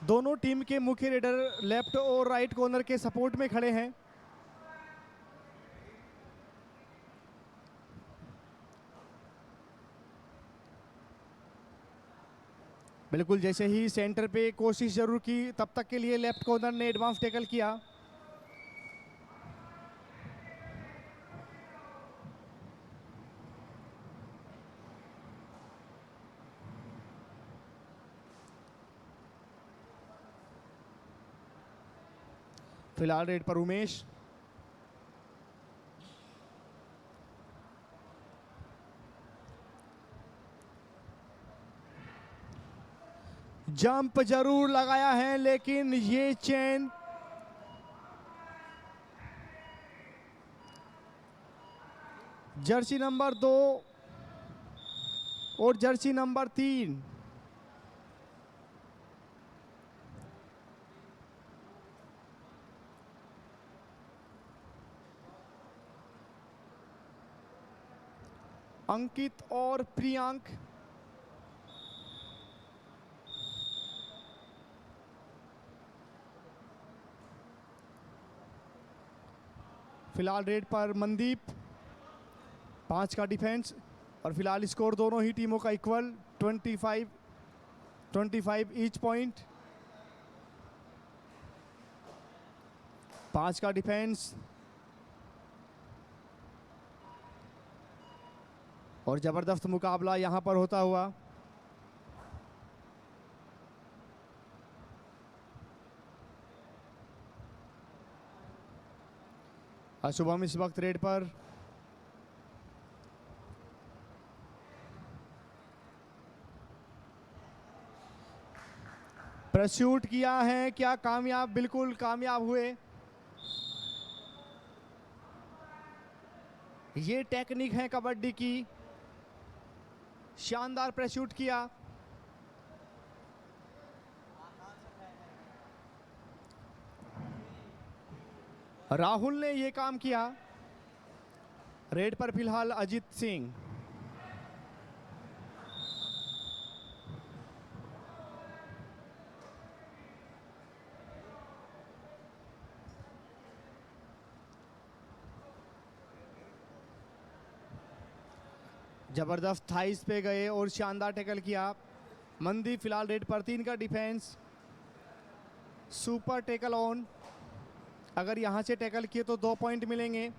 दोनों टीम के मुख्य रेडर लेफ्ट और राइट कॉर्नर के सपोर्ट में खड़े हैं। बिल्कुल जैसे ही सेंटर पे कोशिश जरूर की, तब तक के लिए लेफ्ट कॉर्नर ने एडवांस टैकल किया। फिलहाल रेड पर उमेश। जंप जरूर लगाया है लेकिन ये चेन जर्सी नंबर 2 और जर्सी नंबर 3 अंकित और प्रियांक फिलहाल रेड पर मनदीप, 5 का डिफेंस और फिलहाल स्कोर दोनों ही टीमों का इक्वल 25 ईच पॉइंट। 5 का डिफेंस और जबरदस्त मुकाबला यहां पर होता हुआ। शुभम इस वक्त रेड पर। परस्यूट किया है, क्या कामयाब? बिल्कुल कामयाब हुए। ये टेक्निक है कबड्डी की। शानदार परस्यूट किया। राहुल ने ये काम किया। रेड पर फिलहाल अजीत सिंह। जबरदस्त थाइस पे गए और शानदार टैकल किया। मनदीप फिलहाल रेड पर, 3 का डिफेंस, सुपर टैकल ऑन। अगर यहां से टैकल किए तो 2 पॉइंट मिलेंगे।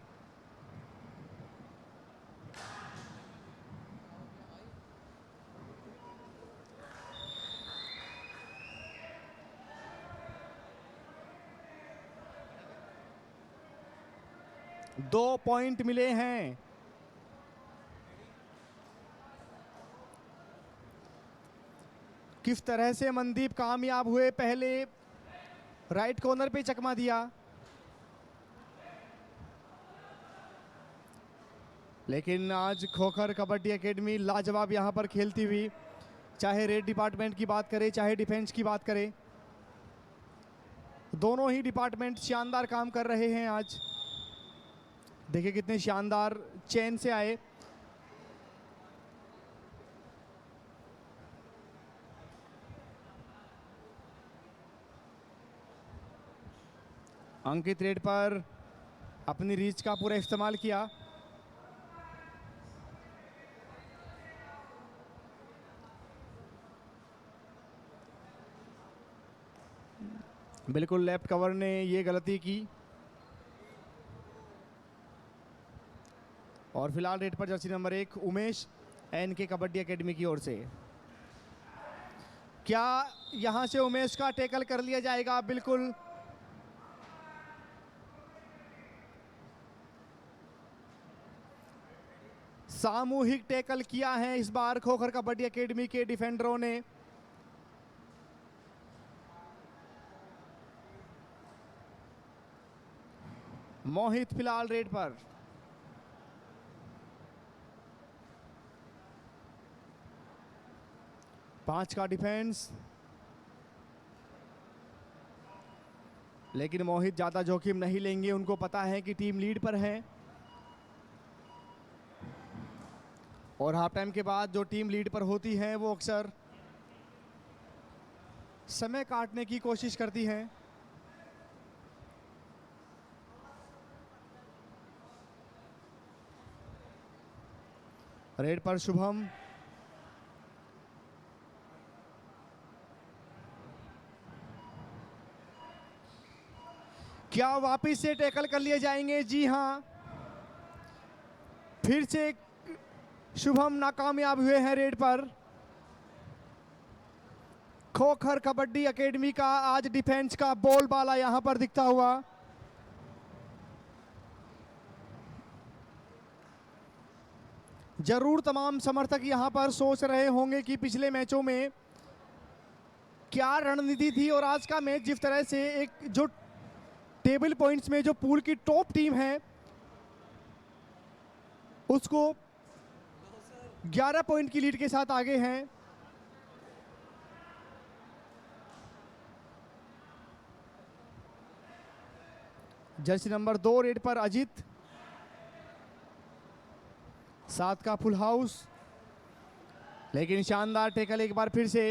दो पॉइंट मिले हैं। किस तरह से मनदीप कामयाब हुए। पहले राइट कॉर्नर पे चकमा दिया। लेकिन आज खोखर कबड्डी एकेडमी लाजवाब यहाँ पर खेलती हुई, चाहे रेड डिपार्टमेंट की बात करें चाहे डिफेंस की बात करें, दोनों ही डिपार्टमेंट शानदार काम कर रहे हैं आज। देखिए कितने शानदार चैन से आए। अंकित रेड पर अपनी रीच का पूरा इस्तेमाल किया। बिल्कुल लेफ्ट कवर ने ये गलती की और फिलहाल रेड पर jersey number 1 Umesh NK kabaddi academy की ओर से। क्या यहां से उमेश का टैकल कर लिया जाएगा? बिल्कुल सामूहिक टैकल किया है इस बार खोखर कबड्डी एकेडमी के डिफेंडरों ने। मोहित फिलहाल रेड पर। पांच का डिफेंस, लेकिन मोहित ज्यादा जोखिम नहीं लेंगे, उनको पता है कि टीम लीड पर है और हाफ टाइम के बाद जो टीम लीड पर होती है वो अक्सर समय काटने की कोशिश करती हैं। रेड पर शुभम, क्या वापिस से टैकल कर लिए जाएंगे? जी हां, फिर से शुभम नाकामयाब हुए हैं रेड पर। खोखर कबड्डी एकेडमी का आज डिफेंस का बोलबाला यहां पर दिखता हुआ। जरूर तमाम समर्थक यहां पर सोच रहे होंगे कि पिछले मैचों में क्या रणनीति थी और आज का मैच जिस तरह से एक जो टेबल पॉइंट्स में जो पूल की टॉप टीम है उसको 11 पॉइंट की लीड के साथ आगे हैं। जर्सी नंबर 2 रेड पर अजित, 7 का फुल हाउस, लेकिन शानदार टैकल एक बार फिर से।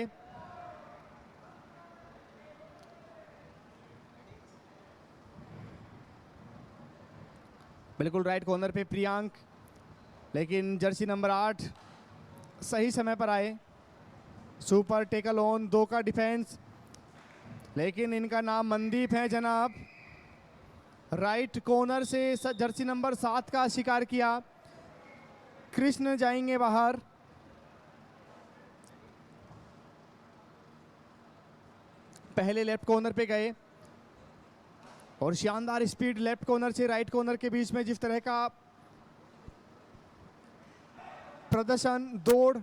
बिल्कुल राइट कॉर्नर पे प्रियांक, लेकिन जर्सी नंबर 8 सही समय पर आए। सुपर टैकल ऑन, 2 का डिफेंस, लेकिन इनका नाम मनदीप है जनाब। राइट कॉर्नर से जर्सी नंबर 7 का शिकार किया। कृष्ण जाएंगे बाहर। पहले लेफ्ट कॉर्नर पे गए और शानदार स्पीड लेफ्ट कॉर्नर से राइट कॉर्नर के बीच में जिस तरह का प्रदर्शन, दौड़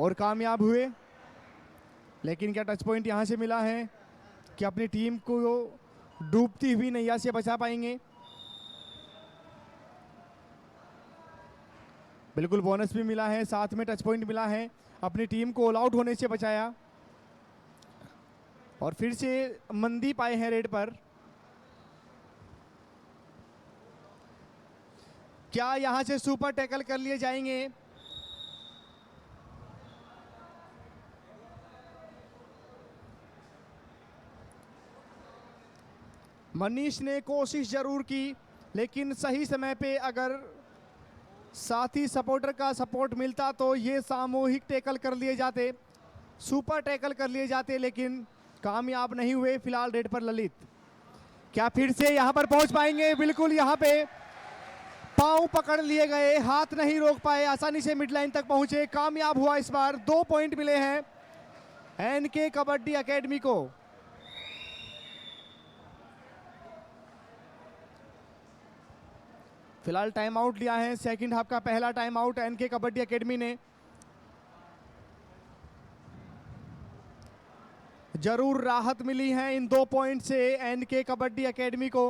और कामयाब हुए। लेकिन क्या टच पॉइंट यहां से मिला है कि अपनी टीम को डूबती हुई नैया से बचा पाएंगे? बिल्कुल बोनस भी मिला है, साथ में टच पॉइंट मिला है। अपनी टीम को ऑल आउट होने से बचाया और फिर से मनदीप आए हैं रेड पर। क्या यहां से सुपर टैकल कर लिए जाएंगे? मनीष ने कोशिश जरूर की, लेकिन सही समय पे अगर साथी सपोर्टर का सपोर्ट मिलता तो ये सामूहिक टैकल कर लिए जाते, सुपर टैकल कर लिए जाते, लेकिन कामयाब नहीं हुए। फिलहाल रेड पर ललित, क्या फिर से यहां पर पहुंच पाएंगे? बिल्कुल यहां पे पांव पकड़ लिए गए, हाथ नहीं रोक पाए, आसानी से मिड लाइन तक पहुंचे, कामयाब हुआ इस बार। 2 पॉइंट मिले हैं एनके कबड्डी एकेडमी को। फिलहाल टाइम आउट लिया है, सेकंड हाफ का पहला time out NK kabaddi academy ने। जरूर राहत मिली है इन 2 पॉइंट से एनके कबड्डी एकेडमी को।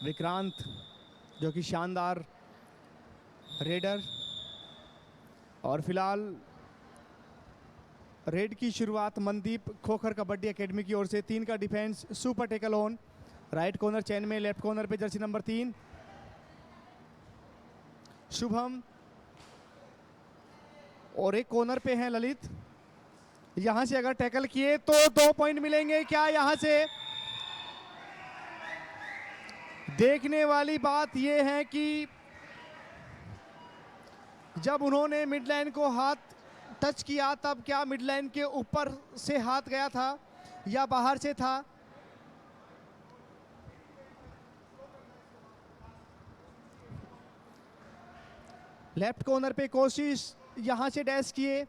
विक्रांत जो कि शानदार रेडर। और फिलहाल रेड की शुरुआत मनदीप खोखर कबड्डी एकेडमी की ओर से। 3 का defence, super tackle on, right corner chain में, लेफ्ट कॉर्नर पे जर्सी नंबर 3 शुभम, और एक कॉर्नर पे है ललित। यहां से अगर टैकल किए तो 2 पॉइंट मिलेंगे क्या? यहां से देखने वाली बात यह है कि जब उन्होंने मिडलाइन को हाथ टच किया तब क्या मिडलाइन के ऊपर से हाथ गया था या बाहर से था? लेफ्ट कॉर्नर पे कोशिश, यहां से डैश किए।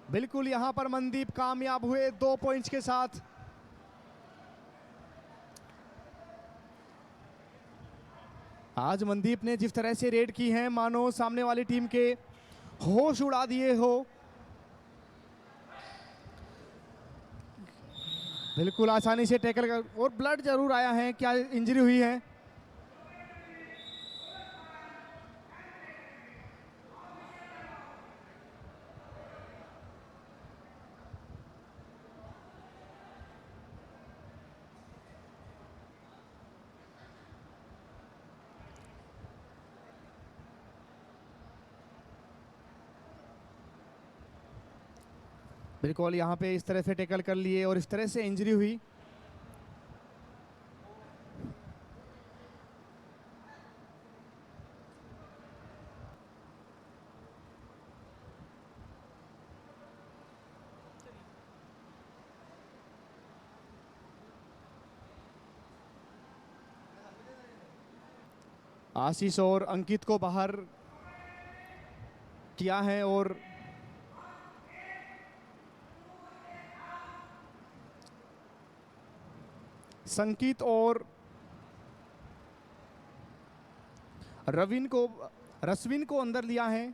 बिल्कुल यहां पर मनदीप कामयाब हुए 2 पॉइंट्स के साथ। आज मनदीप ने जिस तरह से रेड की है मानो सामने वाली टीम के होश उड़ा दिए हो। बिल्कुल आसानी से टैकल कर, और ब्लड जरूर आया है। क्या इंजरी हुई है? बिल्कुल यहाँ पे इस तरह से टैकल कर लिए और इस तरह से इंजरी हुई। आशीष और अंकित को बाहर किया है और संकित और रस्विन को अंदर लिया है।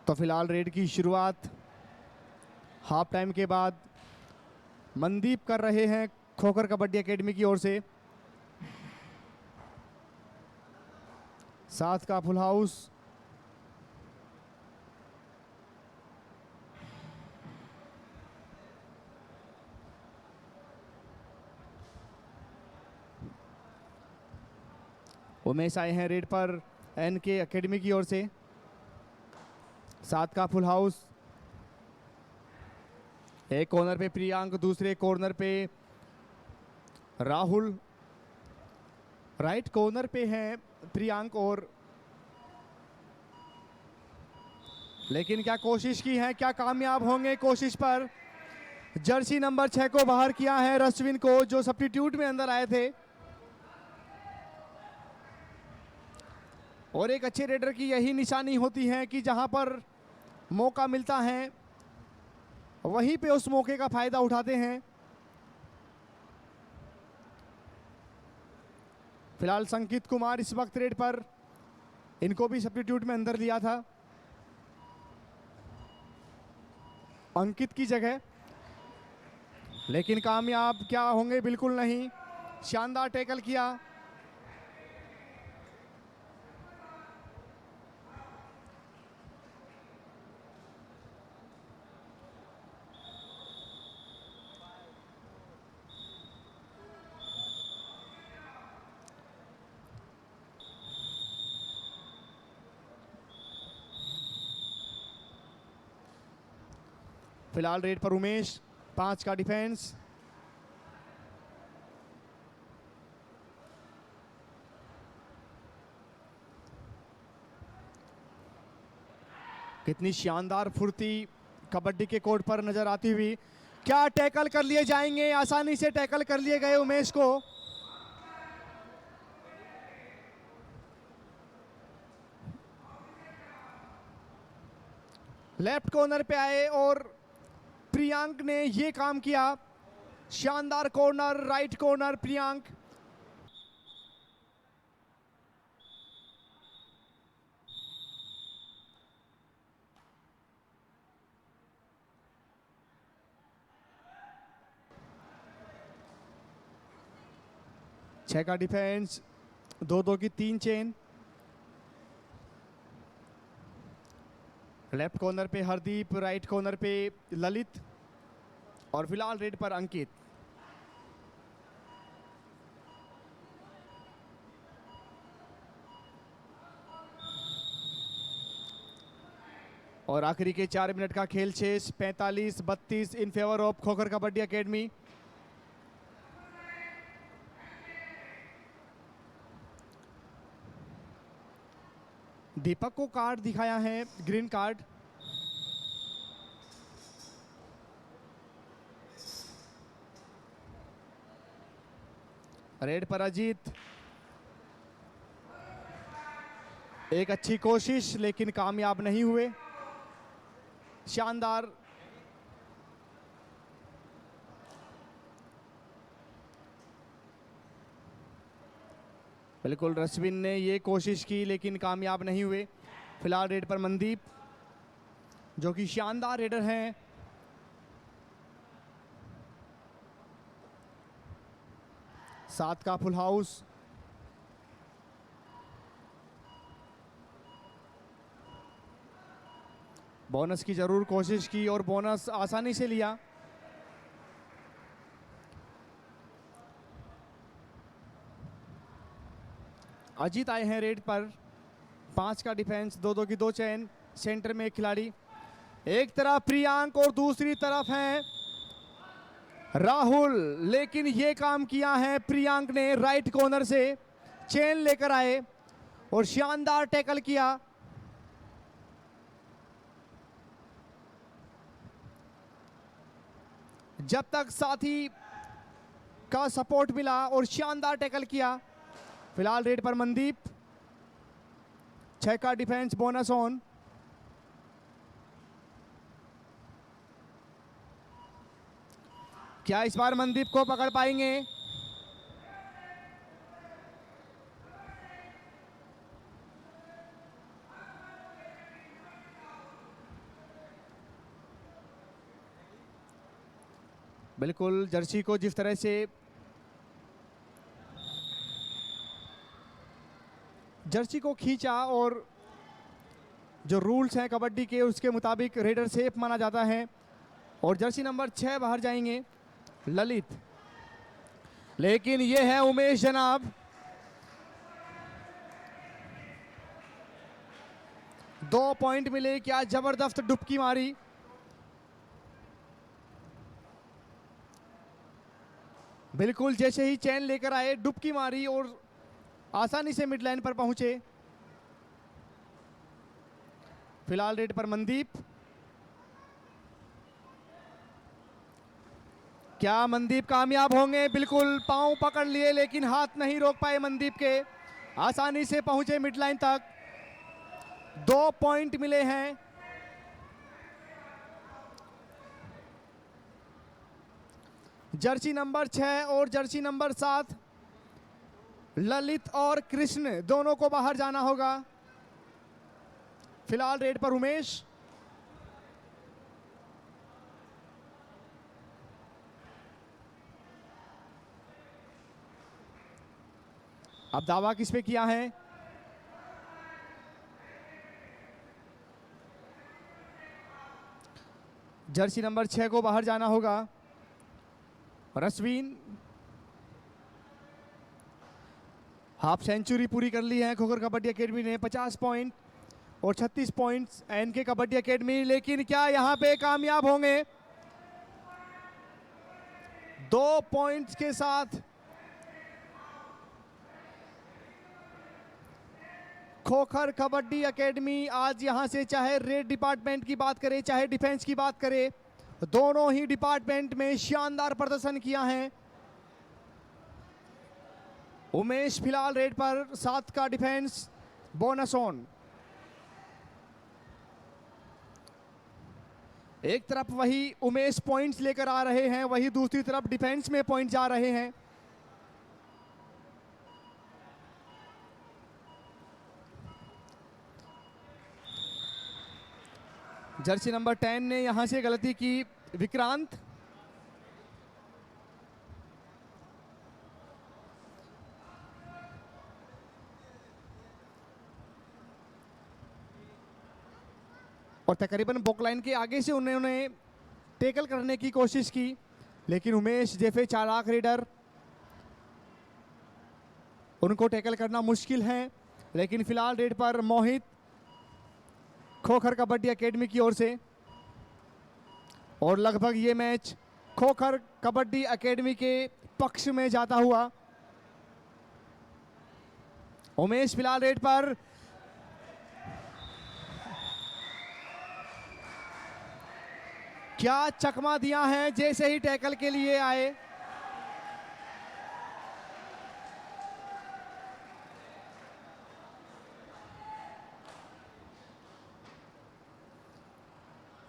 तो फिलहाल रेड की शुरुआत हाफ टाइम के बाद मनदीप कर रहे हैं खोखर कबड्डी एकेडमी की ओर से। 7 का फुल हाउस, उमेश आए हैं रेड पर एनके एकेडमी की ओर से। 7 का फुल हाउस, एक कॉर्नर पे प्रियांक, दूसरे कॉर्नर पे राहुल, राइट कॉर्नर पे हैं प्रियांक। और लेकिन क्या कोशिश की है, क्या कामयाब होंगे कोशिश पर? जर्सी नंबर 6 को बाहर किया है, रश्विन को, जो सब्स्टिट्यूट में अंदर आए थे। और एक अच्छे रेडर की यही निशानी होती है कि जहां पर मौका मिलता है वहीं पे उस मौके का फायदा उठाते हैं। फिलहाल संकित कुमार इस वक्त रेड पर, इनको भी सब्स्टिट्यूट में अंदर लिया था अंकित की जगह, लेकिन कामयाब क्या होंगे? बिल्कुल नहीं। शानदार टैकल किया। फिलहाल रेड पर उमेश, 5 का डिफेंस। कितनी शानदार फुर्ती कबड्डी के कोर्ट पर नजर आती हुई। क्या टैकल कर लिए जाएंगे? आसानी से टैकल कर लिए गए उमेश को। लेफ्ट कॉर्नर पे आए और प्रियांक ने ये काम किया। शानदार कॉर्नर, राइट कॉर्नर प्रियांक। छह का डिफेंस, 2-2 की 3 चेन। लेफ्ट कॉर्नर पे हरदीप, राइट कॉर्नर पे ललित और फिलहाल रेड पर अंकित। और आखिरी के 4 मिनट का खेल शेष, 45-32 in favour of Khokhar kabaddi academy. Deepak को कार्ड दिखाया है, ग्रीन कार्ड। रेड पर अजीत। एक अच्छी कोशिश लेकिन कामयाब नहीं हुए। शानदार। बिल्कुल रश्विन ने ये कोशिश की लेकिन कामयाब नहीं हुए। फिलहाल रेड पर मनदीप, जो कि शानदार रेडर हैं। सात का फुल हाउस। बोनस की जरूर कोशिश की और बोनस आसानी से लिया। अजीत आए हैं रेड पर। 5 का डिफेंस, 2-2 की 2 चेन। सेंटर में एक खिलाड़ी, एक तरफ प्रियांक और दूसरी तरफ हैं राहुल। लेकिन ये काम किया है प्रियांक ने, राइट कॉर्नर से चेन लेकर आए और शानदार टैकल किया। जब तक साथी का सपोर्ट मिला और शानदार टैकल किया। फिलहाल रेड पर मनदीप। 6 का डिफेंस, बोनस ऑन। क्या इस बार मनदीप को पकड़ पाएंगे? बिल्कुल जर्सी को जिस तरह से जर्सी को खींचा और जो रूल्स हैं कबड्डी के उसके मुताबिक रेडर सेफ माना जाता है और जर्सी नंबर 6 बाहर जाएंगे ललित। लेकिन ये है उमेश जनाब। 2 पॉइंट मिले। क्या जबरदस्त डुबकी मारी। बिल्कुल जैसे ही चैन लेकर आए डुबकी मारी और आसानी से मिड लाइन पर पहुंचे। फिलहाल रेड पर मनदीप। क्या मनदीप कामयाब होंगे? बिल्कुल पांव पकड़ लिए लेकिन हाथ नहीं रोक पाए मनदीप के। आसानी से पहुंचे मिड लाइन तक। 2 पॉइंट मिले हैं। जर्सी नंबर 6 और जर्सी नंबर 7 ललित और कृष्ण दोनों को बाहर जाना होगा। फिलहाल रेड पर उमेश। अब दावा किस पे किया है? जर्सी नंबर 6 को बाहर जाना होगा। रश्विन हाफ सेंचुरी पूरी कर ली है खोखर कबड्डी एकेडमी ने। 50 पॉइंट और 36 पॉइंट्स एनके कबड्डी एकेडमी। लेकिन क्या यहां पे कामयाब होंगे? 2 पॉइंट्स के साथ खोखर कबड्डी एकेडमी आज यहां से चाहे रेड डिपार्टमेंट की बात करें चाहे डिफेंस की बात करें दोनों ही डिपार्टमेंट में शानदार प्रदर्शन किया है। उमेश फिलहाल रेड पर, 7 का डिफेंस बोनस ऑन। एक तरफ वही उमेश पॉइंट्स लेकर आ रहे हैं, वही दूसरी तरफ डिफेंस में पॉइंट जा रहे हैं। जर्सी नंबर 10 ने यहां से गलती की, विक्रांत। और तकरीबन बॉकलाइन के आगे से उन्होंने टैकल करने की कोशिश की, लेकिन उमेश जैसे चालाक रेडर, उनको टैकल करना मुश्किल है। लेकिन फिलहाल रेड पर मोहित, खोखर कबड्डी एकेडमी की ओर से। और लगभग ये मैच खोखर कबड्डी एकेडमी के पक्ष में जाता हुआ। उमेश फिलहाल रेड पर, क्या चकमा दिया है जैसे ही टैकल के लिए आए।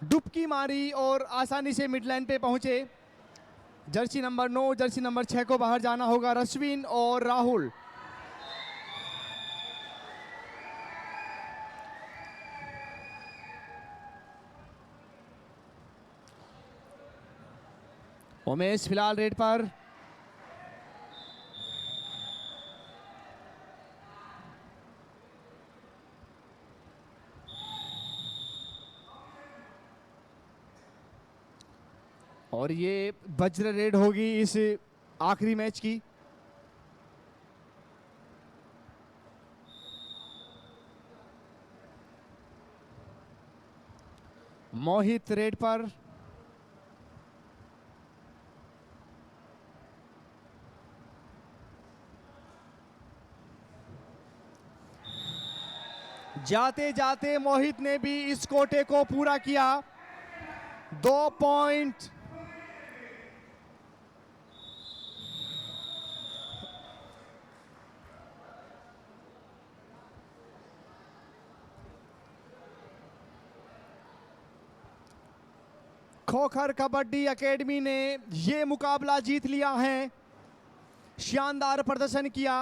डुबकी मारी और आसानी से मिडलाइन पे पहुंचे। जर्सी नंबर 9, जर्सी नंबर 6 को बाहर जाना होगा, रश्विन और राहुल। उमेश फिलहाल रेड पर, और ये वज्र रेड होगी इस आखिरी मैच की। मोहित रेड पर, जाते जाते मोहित ने भी इस कोटे को पूरा किया। 2 पॉइंट। खोखर कबड्डी एकेडमी ने ये मुकाबला जीत लिया है। शानदार प्रदर्शन किया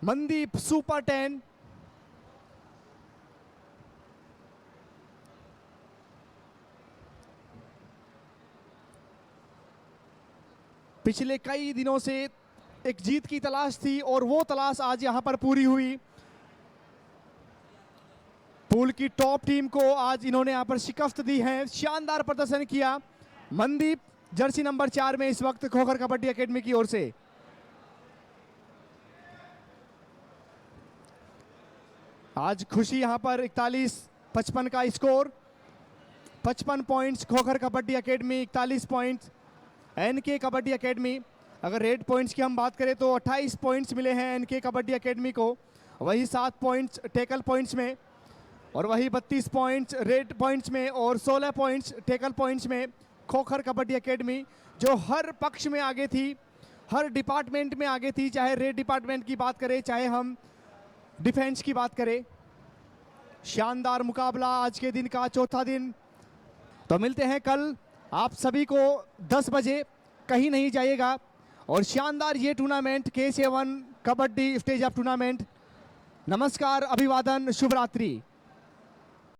मनदीप सुपर 10। पिछले कई दिनों से एक जीत की तलाश थी और वो तलाश आज यहां पर पूरी हुई। पूल की टॉप टीम को आज इन्होंने यहां पर शिकस्त दी है। शानदार प्रदर्शन किया मनदीप, जर्सी नंबर 4 में इस वक्त खोखर कबड्डी एकेडमी की ओर से। आज खुशी यहां पर 41-55 का score, 55 points Khokhar kabaddi academy, 41 points NK kabaddi academy. अगर रेड पॉइंट्स की हम बात करें तो 28 पॉइंट्स मिले हैं एनके कबड्डी एकेडमी को, वही 7 पॉइंट्स टैकल पॉइंट्स में, और वही 32 पॉइंट्स रेड पॉइंट्स में, और 16 पॉइंट्स टैकल पॉइंट्स में खोखर कबड्डी एकेडमी, जो हर पक्ष में आगे थी, हर डिपार्टमेंट में आगे थी। चाहे रेड डिपार्टमेंट की बात करें, चाहे हम डिफेंस की बात करें। शानदार मुकाबला आज के दिन का चौथा दिन। तो मिलते हैं कल आप सभी को 10 बजे, कहीं नहीं जाइएगा। और शानदार ये tournament K7 kabaddi stage of tournament. नमस्कार, अभिवादन, शुभ रात्रि।